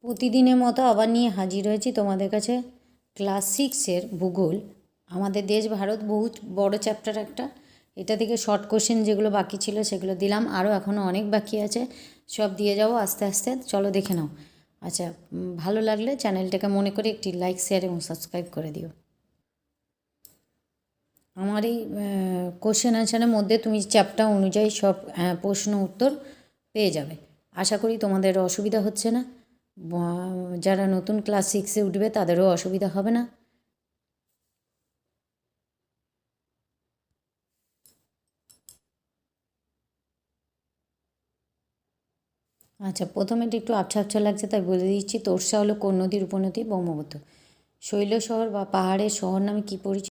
প্রতিদিনের মতো আবার নিয়ে হাজির হয়েছি তোমাদের কাছে ক্লাস 6-এর ভূগোল। আমাদের দেশ ভারত বহু বড় চ্যাপ্টার একটা। এটা থেকে শর্ট কোশ্চেন যেগুলো বাকি ছিল সেগুলো দিলাম, আরও এখনও অনেক বাকি আছে, সব দিয়ে যাবো আস্তে আস্তে। চলো দেখে নাও। আচ্ছা, ভালো লাগলে চ্যানেলটাকে মনে করে একটি লাইক, শেয়ার এবং সাবস্ক্রাইব করে দিও। আমার এই কোশ্চেন আনসারের মধ্যে তুমি চ্যাপ্টার অনুযায়ী সব প্রশ্ন উত্তর পেয়ে যাবে। আশা করি তোমাদের অসুবিধা হচ্ছে না। যারা নতুন ক্লাস 6-এ উঠবে তাদেরও অসুবিধা হবে না। আচ্ছা, প্রথমে একটু আবছা আবছা লাগছে তাই বলে দিচ্ছি। তোর্সা হলো কোন নদীর উপনদী? ব্রহ্মপুত্র। শৈল শহর বা পাহাড়ের শহর নামে কী পরিচিত?